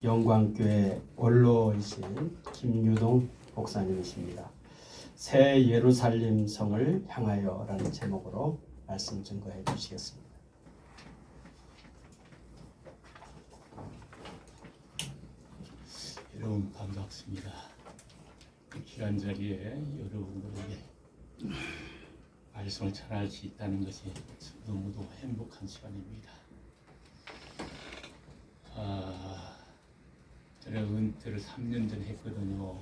영광교회 원로이신 김유동 목사님이십니다. 새 예루살렘 성을 향하여 라는 제목으로 말씀 증거해 주시겠습니다. 여러분 반갑습니다. 귀한 자리에 여러분들에게 말씀을 전할 수 있다는 것이 너무도 행복한 시간입니다. 제가 은퇴를 3년 전에 했거든요.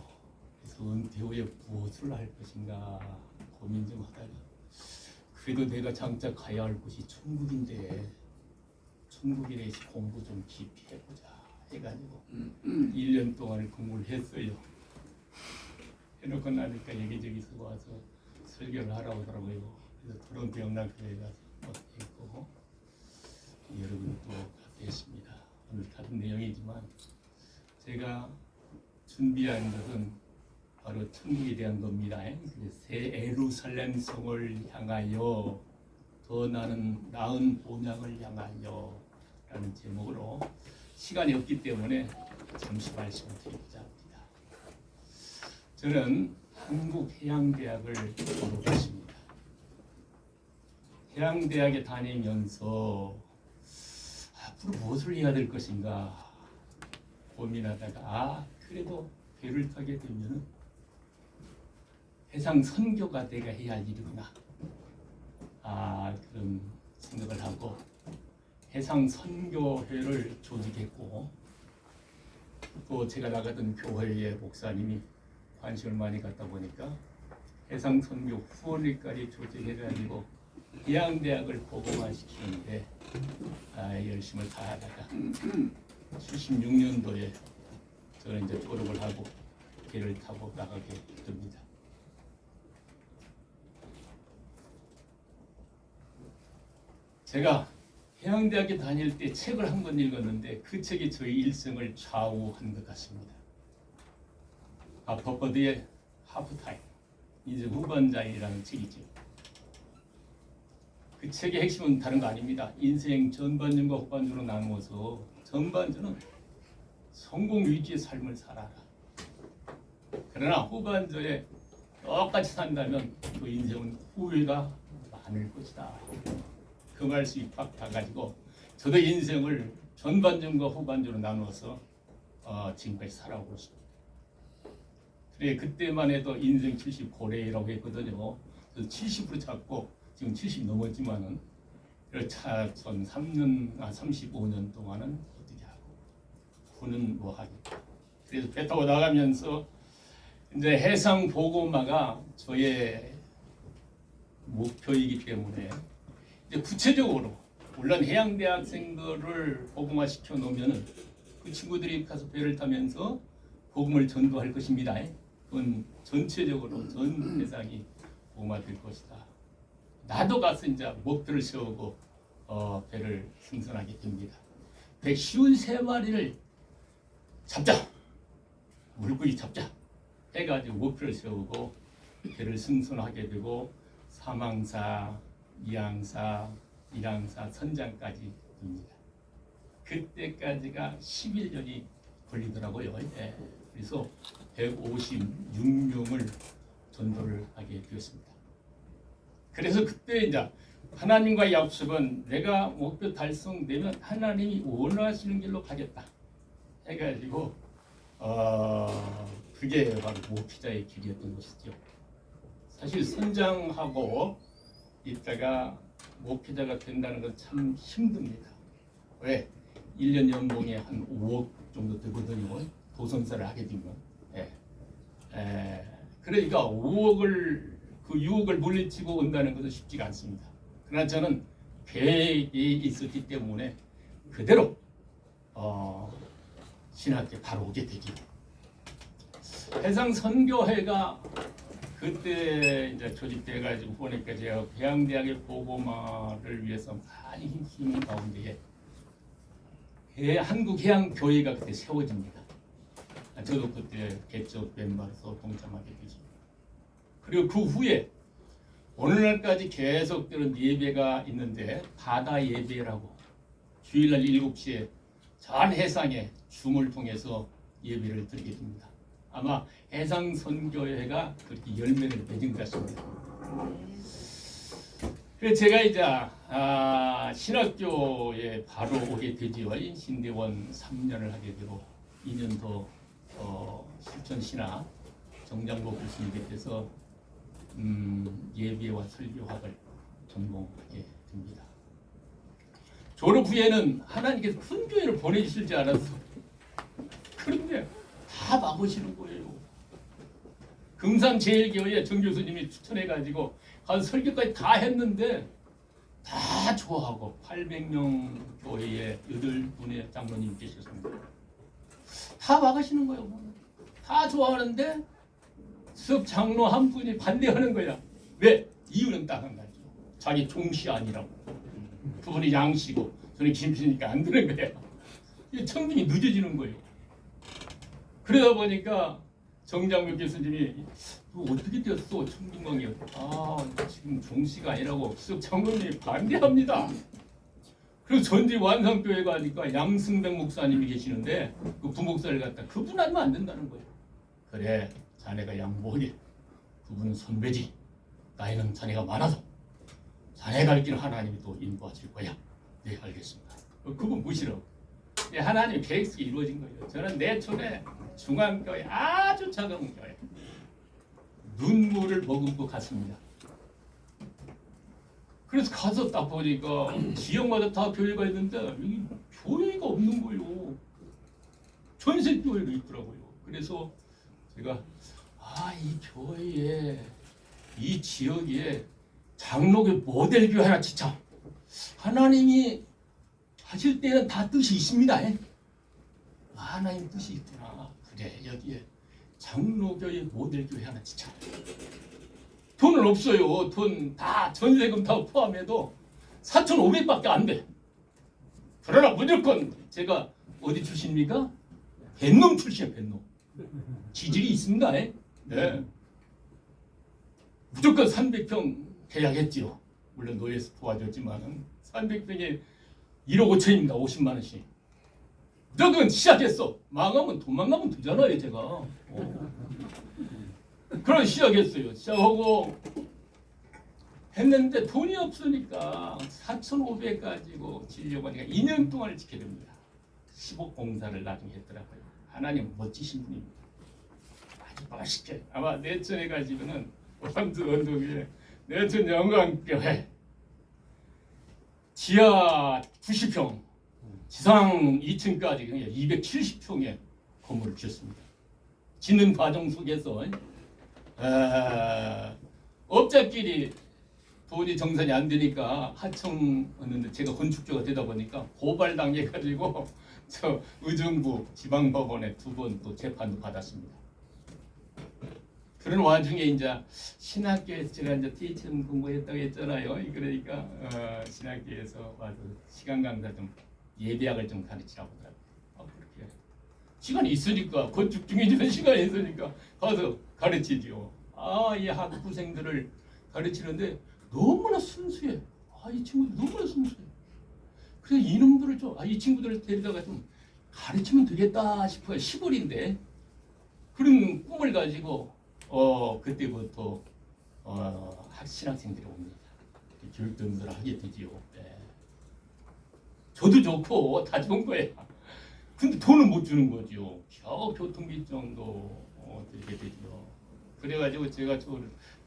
그래서 은퇴 후에 무엇을 할 것인가 고민 좀 하다가 그래도 내가 장차 가야 할 곳이 천국인데 천국에 대해서 공부 좀 깊이 해보자 해가지고 1년 동안을 공부를 했어요. 해놓고 나니까 여기저기서 와서 설교를 하라고 하더라고요. 그래서 토론토 영락교회 가서 했고 여러분도 가서 했습니다. 오늘 같은 내용이지만 제가 준비한 것은 바로 천국에 대한 겁니다. 새 예루살렘 성을 향하여 더 나은 본향을 향하여 라는 제목으로 시간이 없기 때문에 잠시 말씀을 드리고자 합니다. 저는 한국해양대학을 졸업했습니다. 해양대학에 다니면서 앞으로 무엇을 해야 될 것인가 고민하다가 그래도 배를 타게 되면 해상 선교가 내가 해야 할 일이구나 그런 생각을 하고 해상 선교회를 조직했고 또 제가 나가던 교회의 목사님이 관심을 많이 갖다 보니까 해상 선교 후원회까지 조직해가지고 해양대학을 복음화시키는데 열심을 다하다가 76년도에 저는 이제 졸업을 하고 배를 타고 나가게 됩니다. 제가 해양대학에 다닐 때 책을 한 권 읽었는데 그 책이 저의 일생을 좌우한 것 같습니다. 버퍼드의 하프타임, 이제 후반자이라는 책이죠. 그 책의 핵심은 다른 거 아닙니다. 인생 전반전과 후반전으로 나누어서 전반전은 성공 위주의 삶을 살아라. 그러나 후반전에 똑같이 산다면 그 인생은 후회가 많을 것이다. 그 말씀이 팍 가가지고 저도 인생을 전반전과 후반전으로 나누어서 지금까지 살아오고 있습니다. 그래 그때만 해도 인생 70 고래라고 했거든요. 그래서 70으로 잡고 지금 70 넘었지만은 전 35년 동안은 어떻게 하고 후는 뭐 하겠다. 그래서 배 타고 나가면서 이제 해상 보고마가 저의 목표이기 때문에 이제 구체적으로 물론 해양대 학생들을 복음화시켜 놓으면은 그 친구들이 가서 배를 타면서 복음을 전도할 것입니다. 그건 전체적으로 전 세상이 복음화될 것이다. 나도 가서 이제 목표를 세우고 배를 승선하게 됩니다. 153마리를 잡자, 물고기 잡자 해가지고 목표를 세우고 배를 승선하게 되고 사망사, 이항사, 일항사, 선장까지 됩니다. 그때까지가 11년이 걸리더라고요. 그래서 156명을 전도를 하게 되었습니다. 그래서 그때 이제 하나님과의 약속은 내가 목표 달성되면 하나님이 원하시는 길로 가겠다 해가지고 그게 바로 목회자의 길이었던 것이죠. 사실 선장하고 있다가 목회자가 된다는 건 참 힘듭니다. 왜? 1년 연봉이 한 5억 정도 되거든요. 도선사를 하게 되면. 그러니까 5억을 그 6억을 물리치고 온다는 것은 쉽지가 않습니다. 그러나 저는 계획이 있었기 때문에 그대로 신학교에 바로 오게 되죠. 해상 선교회가 그때 이제 조직돼가지고 보니까 제가 해양대학의 복음화를 위해서 많이 힘쓰는 가운데에 한국해양교회가 그때 세워집니다. 저도 그때 개척 멤버로서 동참하게 되죠. 그리고 그 후에 오늘날까지 계속되는 예배가 있는데 바다 예배라고 주일날 7시에 전 해상에 줌을 통해서 예배를 드리게 됩니다. 아마 해상선교회가 그렇게 열매를 맺은 것 같습니다. 그래서 제가 이제 신학교에 바로 오게 되지요. 신대원 3년을 하게 되고 2년 더 실천신학 정장복 교수님께 돼서 예배와 설교학을 전공하게 됩니다. 졸업 후에는 하나님께서 큰 교회를 보내주실 줄 알았어. 그런데 다 막으시는 거예요. 금산제일교회 정 교수님이 추천해가지고 가서 설교까지 다 했는데 다 좋아하고 800명 교회에 8분의 장로님 계셨습니다. 다 막으시는 거예요. 다 좋아하는데 석 장로 한 분이 반대하는 거야. 왜? 이유는 딱 한 가지. 자기 종씨 아니라고. 그분이 양씨고 저는 김씨니까 안 되는 거야. 청빙이 늦어지는 거예요. 그러다 보니까 정장묘 교수님이 어떻게 되었어? 청빙광이 지금 종씨가 아니라고 석 장로님이 반대합니다. 그리고 전지 완성교회 가니까 양승백 목사님이 계시는데 그 부목사를 갖다 그분 하면 안 된다는 거예요. 그래, 자네가 양보하게. 그분은 선배지. 나이는 자네가 많아서 자네가 할 길은 하나님이 또 인도하실 거야. 네, 알겠습니다. 그분 무시라고. 하나님의 계획이 이루어진 거예요. 저는 내촌에 중앙교회 아주 작은 교회 눈물을 머금고 갔습니다. 그래서 가서 딱 보니까 지역마다 다 교회가 있는데 여기 교회가 없는 거예요. 전세 교회가 있더라고요. 그래서 제가 이 교회에 이 지역에 장로교 모델 교회 하나 짓자. 하나님이 하실 때는 다 뜻이 있습니다. 하나님 뜻이 있구나. 그래, 여기에 장로교회 모델 교회 하나 짓자. 돈은 없어요. 돈 다 전세금 다 포함해도 4,500밖에 안 돼. 그러나 무조건 제가 어디 출신입니까? 뱃놈 출신이에요. 뱃놈. 지질이 있습니다. 네. 무조건 300평 계약했지요. 물론 노예에서 도와줬지만 300평에 1억 5천입니다. 50만 원씩. 무조건 시작했어. 망하면 돈만 나면 되잖아요. 제가. 그럼 시작했어요. 시작하고 했는데 돈이 없으니까 4,500 가지고 지려고 하니까 2년 동안을 지켜야 됩니다. 10억 공사를 나중에 했더라고요. 하나님 멋지신 분입니다. 아주 맛있게. 아마 내천에 가지고는 원주 언덕에 내천 영광교회 지하 90평 지상 2층까지 270평의 건물을 지었습니다. 짓는 과정 속에서 업자끼리 돈이 정산이 안 되니까 하청했는데 제가 건축주가 되다 보니까 고발당해가지고 저 의정부 지방법원에 2번 또 재판도 받았습니다. 그런 와중에 이제 신학교에서 제가 이제 THM 공부했다고 했잖아요. 그러니까 신학교에서 와서 시간 강사 좀 예배학을 좀 가르치라고 하더라고요. 그렇게 시간이 있으니까 건축 중이지만 시간이 있으니까 가서 가르치죠. 이 학부생들을 가르치는데 너무나 순수해. 이 친구들 너무나 순수해. 그래서 이놈들을 이 친구들을 데리다가 좀 가르치면 되겠다 싶어요. 시골인데 그런 꿈을 가지고 그때부터 신학생들이 옵니다. 교육등록을 하게 되지요. 네. 저도 좋고 다 좋은 거예요. 근데 돈을 못 주는 거죠. 겨우 교통비 정도 드리게 되죠. 그래가지고 제가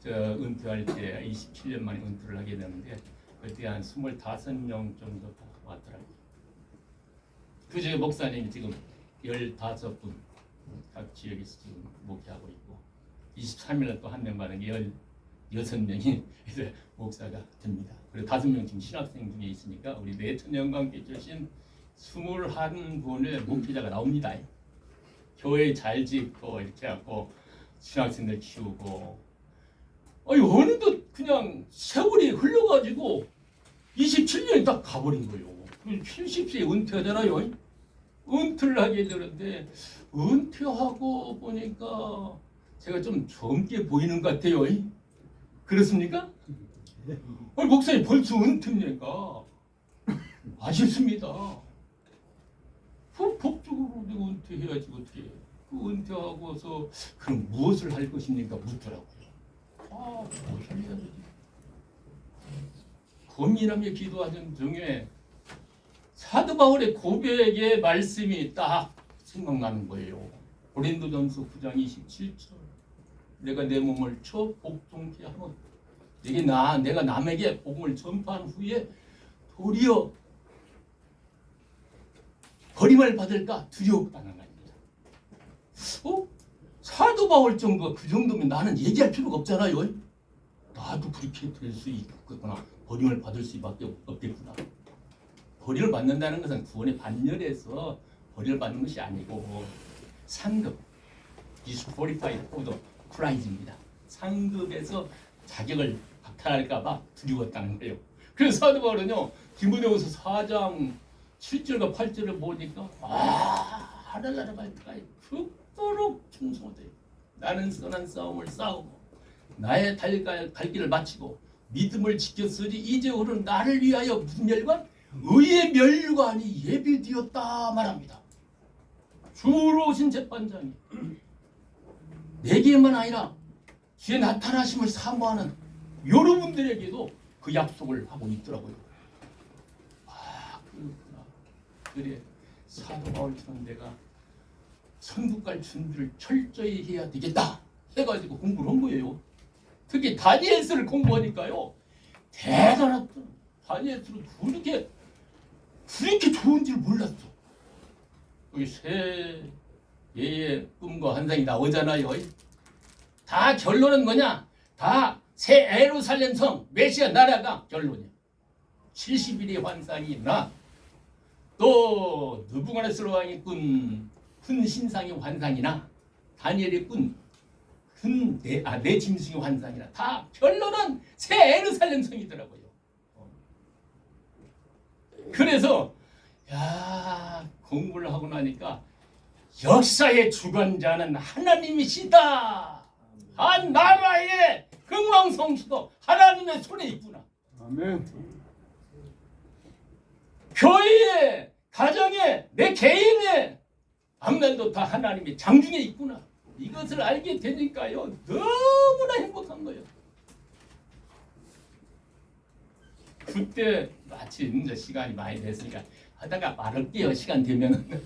은퇴할 때 27년 만에 은퇴를 하게 되는데 그때 한 25명 정도 왔더라고요. 그 중에 목사님이 지금 15분 각 지역에서 지금 목회하고 있고 23일날 또 한 명 받은 16명이 이제 목사가 됩니다. 그리고 5명 지금 신학생 중에 있으니까 우리 내천 영광교회 출신 21분의 목회자가 나옵니다. 교회 잘 짓고 이렇게 하고 신학생들 키우고 어느덧 그냥 세월이 흘러가지고 27년이 딱 가버린 거예요. 70세에 은퇴하잖아요. 은퇴를 하게 되는데 은퇴하고 보니까 제가 좀 젊게 보이는 것 같아요. 그렇습니까? 목사님 벌써 은퇴입니까? 아쉽습니다. 법적으로 내가 은퇴해야지 어떻게 해. 그 은퇴하고서 그럼 무엇을 할 것입니까? 묻더라고요. 무엇을 해야 되지? 고민하며 기도하는 중에 사도 바울의 고백의 말씀이 딱 생각나는 거예요. 고린도전서 9장 27절. 내가 내 몸을 쳐 복종케 하면 내가 남에게 복음을 전파한 후에 도리어 버림을 받을까 두려웠다는 겁니다. 사도 바울 정도가 그 정도면 나는 얘기할 필요가 없잖아요. 나도 그렇게 될 수 있겠구나. 버림을 받을 수밖에 없겠구나. 버림을 받는다는 것은 구원의 반열에서 버림을 받는 것이 아니고 상급, disqualified for the prize입니다. 상급에서 자격을 박탈할까봐 두려웠다는 거예요. 그래서 사도 바울은요, 디모데후서 4장 7절과 8절을 보니까 하늘나라 갈 때까지 그토록 충성하되 나는 선한 싸움을 싸우고 나의 갈 길을 마치고 믿음을 지켰으니 이제오는 나를 위하여 무슨 멸관? 의의 멸관이 예비되었다 말합니다. 주로 오신 재판장이 내게만 아니라 주의 나타나심을 사모하는 여러분들에게도 그 약속을 하고 있더라고요. 그렇구나. 그래, 사도 바울처럼 내가 천국 갈 준비를 철저히 해야 되겠다 해가지고 공부를 한 거예요. 특히 다니엘서를 공부하니까요, 대단하다. 다니엘서를 그렇게 좋은지를 몰랐어. 여기 새 예의 꿈과 환상이 나오잖아요. 다 결론은 뭐냐? 다 새 예루살렘 성 메시아 나라가 결론이야. 70일의 환상이 있나? 또 느부갓네살 왕이 꾼 큰 신상의 환상이나 다니엘이 꾼 내 짐승의 환상이나 다 결론은 새 예루살렘 성이더라고요. 그래서 공부를 하고 나니까 역사의 주관자는 하나님이시다. 한 나라의 흥왕성수도 하나님의 손에 있구나. 아멘. 교회에, 가정에, 내 개인에 암난도 다 하나님의 장중에 있구나. 이것을 알게 되니까요, 너무나 행복한 거예요. 그때 마침 이제 시간이 많이 됐으니까 하다가 말할게요. 시간 되면은.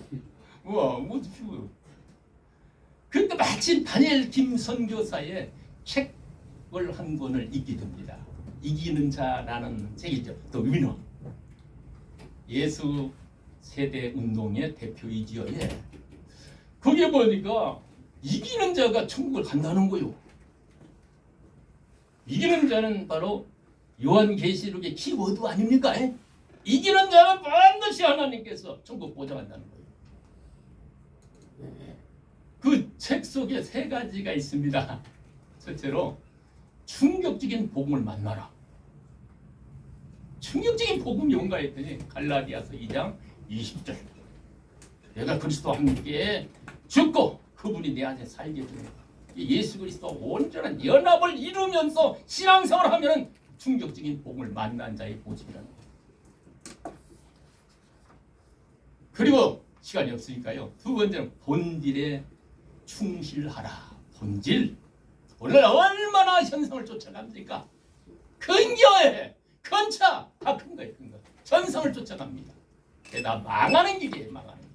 그때 마침 다니엘 김 선교사의 책을 한 권을 읽게 됩니다. 이기는 자라는 책이죠. 또 위너. 예수 세대 운동의 대표이지요. 거기에 보니까 이기는 자가 천국을 간다는 거요. 이기는 자는 바로 요한계시록의 키워드 아닙니까? 이기는 자는 반드시 하나님께서 천국 보장한다는 거예요. 그 책 속에 3가지가 있습니다. 첫째로 충격적인 복음을 만나라. 충격적인 복음이 뭔가 했더니 갈라디아서 2장 20절. 내가 그리스도와 함께 죽고 그분이 내 안에 살게 되는 예수 그리스도와 온전한 연합을 이루면서 신앙생활을 하면은 충격적인 복음을 만난 자의 모습이라는 거예요. 그리고 시간이 없으니까요. 2번째는 본질에 충실하라. 본질. 오늘 얼마나 현상을 쫓아갑니까? 큰 교회, 큰 차, 다 큰 거예요. 큰 거. 현상을 쫓아갑니다. 게다가 망하는 길이에요. 망하는 길.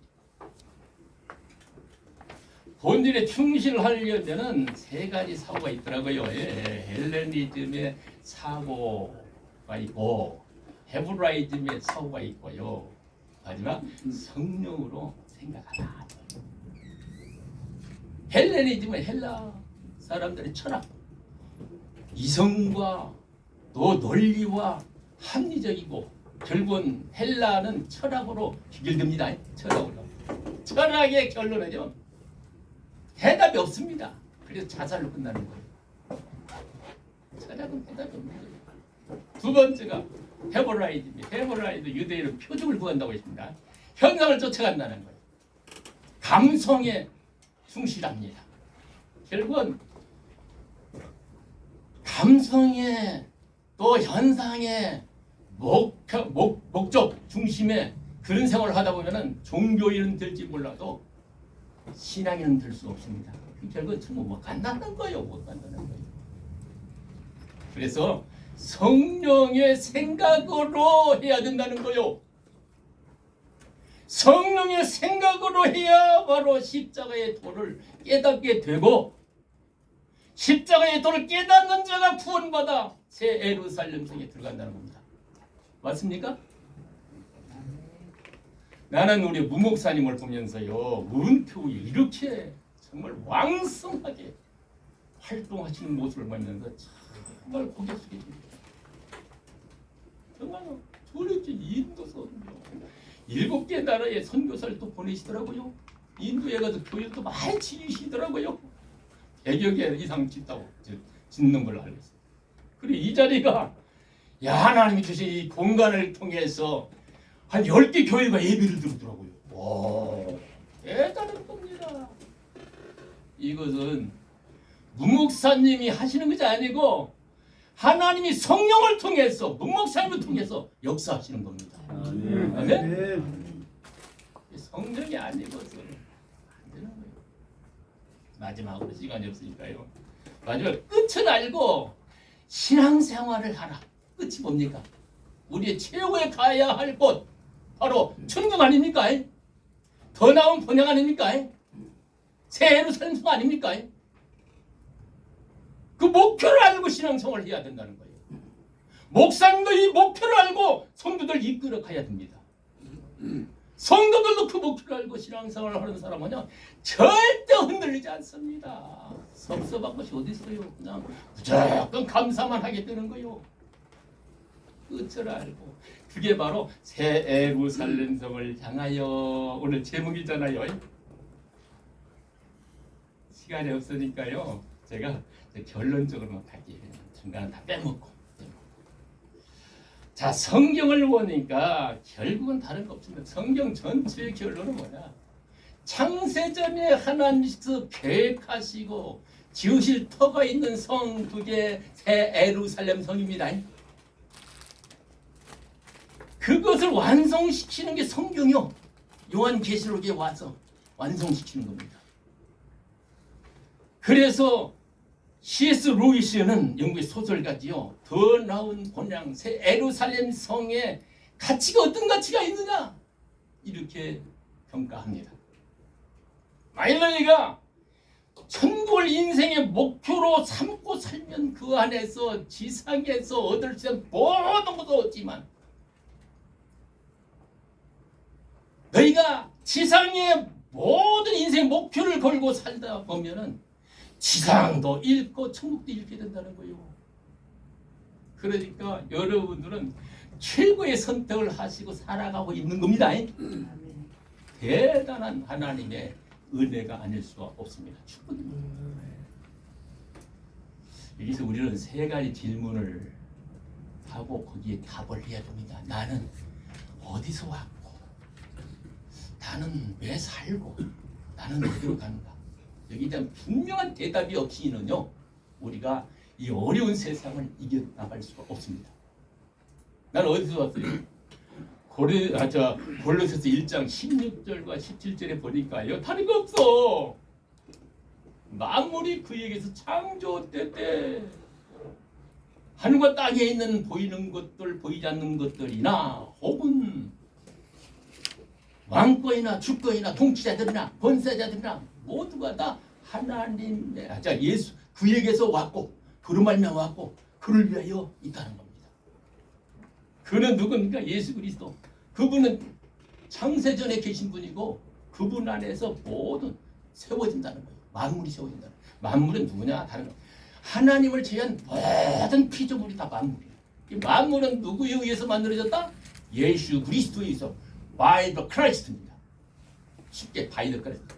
본질에 충실하려면은 3가지 사고가 있더라고요. 헬레니즘의 사고가 있고 헤브라이즘의 사고가 있고요. 마지막 성령으로 생각하라. 헬레니즘은 헬라 사람들의 철학, 이성과 또 논리와 합리적이고 결국은 헬라는 철학으로 귀결됩니다. 철학으로. 철학의 결론은요, 해답이 없습니다. 그래서 자살로 끝나는 거예요. 철학은 해답이 없는 거예요. 2번째가 헤브라이드 유대인은 표적을 구한다고 했습니다. 현상을 쫓아간다는 거예요. 감성에 충실합니다. 결국은 감성에 또 현상에 목적 중심에 그 그런 생활을 하다 보면은 종교인은 될지 몰라도 신앙인은 될 수 없습니다. 결국은 전부 못 간다는 거예요. 못 간다는 거예요. 그래서 성령의 생각으로 해야 된다는 거요. 성령의 생각으로 해야 바로 십자가의 도를 깨닫게 되고, 십자가의 도를 깨닫는 자가 구원받아 새 예루살렘 성에 들어간다는 겁니다. 맞습니까? 나는 우리 무목사님을 보면서요, 은표에 이렇게 정말 왕성하게 활동하시는 모습을 보면서 정말 고개 숙여집니다. 정말요. 저렇게 인도 선교 7개 나라의 선교사를 또 보내시더라고요. 인도에 가서 교회도 많이 지으시더라고요. 100여 개 이상 짓는 걸로 알고 있어요. 그리고 이 자리가 하나님이 주신 이 공간을 통해서 한 10개 교회가 예배를 드리더라고요. 와, 대단한 겁니다. 이것은 무목사님이 하시는 것이 아니고 하나님이 성령을 통해서, 무목사님을 통해서 역사하시는 겁니다. 아멘? 성령이 아니고서는 안 되는 거예요. 마지막으로 시간이 없으니까요. 마지막 끝을 알고 신앙생활을 하라. 끝이 뭡니까? 우리의 최고에 가야 할 곳 바로 천국 아닙니까? 더 나은 번영 아닙니까? 새 예루살렘 성 아닙니까? 그 목표를 알고 신앙생활을 해야 된다는 거예요. 목사님도 이 목표를 알고 성도들 이끌어 가야 됩니다. 성도들도 그 목표를 알고 신앙생활을 하는 사람은요 절대 흔들리지 않습니다. 섭섭한 것이 어디 있어요? 그냥 무조건 감사만 하게 되는 거예요. 끝을 알고 그게 바로 새 예루살렘 성을 향하여. 오늘 제목이잖아요. 시간이 없으니까요 제가 결론적으로만 갈게요. 중간은 다 빼먹고. 자, 성경을 보니까 결국은 다른 거 없습니다. 성경 전체의 결론은 뭐냐? 창세전에 하나님께서 계획하시고 지으실 터가 있는 성, 그게 새 예루살렘 성입니다. 그것을 완성시키는 게 성경이요. 요한계시록에 와서 완성시키는 겁니다. 그래서 C.S. 루이스는 영국의 소설가지요. 더 나은 본향 새 예루살렘 성의 가치가 어떤 가치가 있느냐 이렇게 평가합니다. 마일러니가 천국을 인생의 목표로 삼고 살면 그 안에서 지상에서 얻을 수 있는 모든 것도 얻지만 너희가 지상의 모든 인생 목표를 걸고 살다 보면은 지상도 잃고 천국도 잃게 된다는 거예요. 그러니까 여러분들은 최고의 선택을 하시고 살아가고 있는 겁니다. 대단한 하나님의 은혜가 아닐 수가 없습니다. 축복입니다. 여기서 우리는 세 가지 질문을 하고 거기에 답을 해야 됩니다. 나는 어디서 왔고, 나는 왜 살고, 나는 어디로 가는가. 여기에 대한 분명한 대답이 없이는요 우리가 이 어려운 세상을 이겨나갈 수가 없습니다. 난 어디서 왔어요? 골로새서 1장 16절과 17절에 보니까요 다른 거 없어. 만물이 그에게서 창조될 때 하늘과 땅에 있는 보이는 것들, 보이지 않는 것들이나 혹은 왕권이나 주권이나 통치자들이나 권세자들이나 모두가 다 하나님의 예수 그에게서 왔고 그로 말미암아 왔고 그를 위하여 있다는 겁니다. 그는 누굽니까? 예수 그리스도. 그분은 창세전에 계신 분이고 그분 안에서 모든 세워진다는 거예요. 만물이 세워진다는 거예요. 만물은 누구냐? 다른 거. 하나님을 제외한 모든 피조물이 다 만물이에요. 이 만물은 누구에 의해서 만들어졌다? 예수 그리스도에 의해서 by the Christ입니다. 쉽게 by the Christ.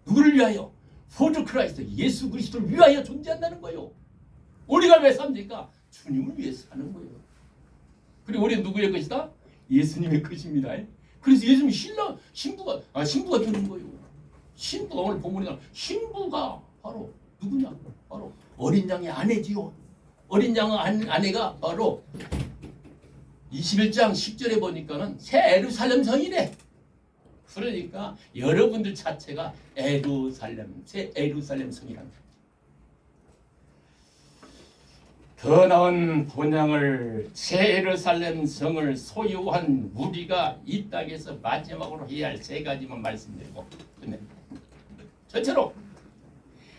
누구를 위하여? For the Christ. 예수 그리스도를 위하여 존재한다는 거예요. 우리가 왜 삽니까? 주님을 위해서 사는 거예요. 그리고 우리는 누구의 것이다? 예수님의 것입니다. 그래서 예수님 신부가 되는 거예요. 신부가 오늘 본문에 신부가 바로 누구냐? 바로 어린 양의 아내지요. 어린 양의 아내가 바로 21장 10절에 보니까는 새 예루살렘 성이래. 그러니까 여러분들 자체가 예루살렘, 새 예루살렘 성이랍니다. 더 나은 본향을 새 예루살렘 성을 소유한 우리가 이 땅에서 마지막으로 해야 할 세 가지만 말씀드리고 끝냅니다. 첫째로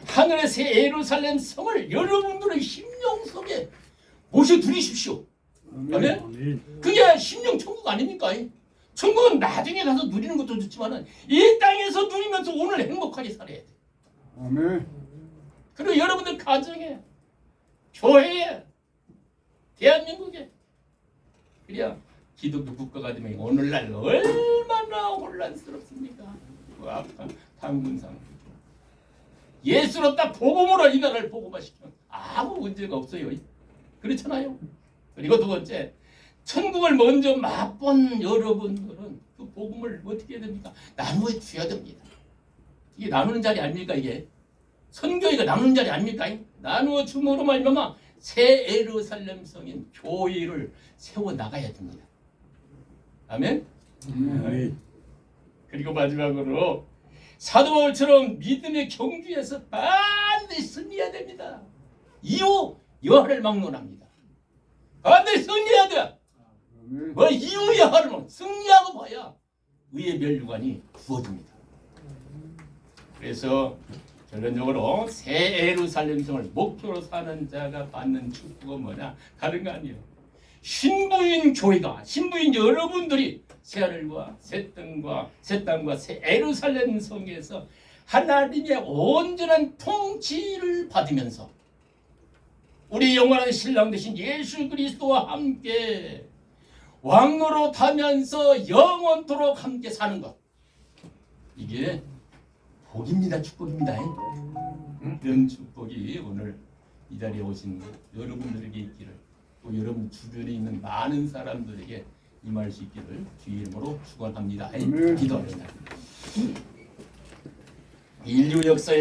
하늘의 새 예루살렘 성을 여러분들의 심령 속에 모셔두리십시오. 아멘? 그게 심령 천국 아닙니까? 천국은 나중에 가서 누리는 것도 좋지만 이 땅에서 누리면서 오늘 행복하게 살아야 돼. 아멘. 그리고 여러분들 가정에, 교회에, 대한민국에, 그래야 기독교 국가가 되면 오늘날 얼마나 혼란스럽습니까? 그 아까 당군상 예수로 딱 복음으로 이 나라를 복음화시키면 아무 문제가 없어요. 그렇잖아요. 그리고 두 번째, 천국을 먼저 맛본 여러분들은 그 복음을 어떻게 해야 됩니까? 나누어 줘야 됩니다. 이게 나누는 자리 아닙니까? 이게 선교회가 나누는 자리 아닙니까? 나누어 줌으로 말미암아 새 예루살렘 성인 교회를 세워 나가야 됩니다. 아멘. 아멘. 그리고 마지막으로 사도 바울처럼 믿음의 경주에서 반드시 승리해야 됩니다. 이후 여하를 막론합니다. 반드시 승리해야 돼. 아멘. 뭐 이후 여하를 승리하고 봐야 의의 멸류관이 부어집니다. 그래서 결론적으로 새 예루살렘 성을 목표로 사는 자가 받는 축복은 뭐냐? 다른 거 아니에요. 신부인 교회가, 신부인 여러분들이 새하늘과 새 땅과 새 예루살렘 성에서 하나님의 온전한 통치를 받으면서 우리 영원한 신랑 되신 예수 그리스도와 함께 왕으로 타면서 영원토록 함께 사는 것, 이게 복입니다. 축복입니다. 이런 축복이 오늘 이 자리에 오신 여러분들에게 있기를, 또 여러분 주변에 있는 많은 사람들에게 임할 수 있기를 주의 이름으로 축원합니다. 기도합니다. 인류 역사의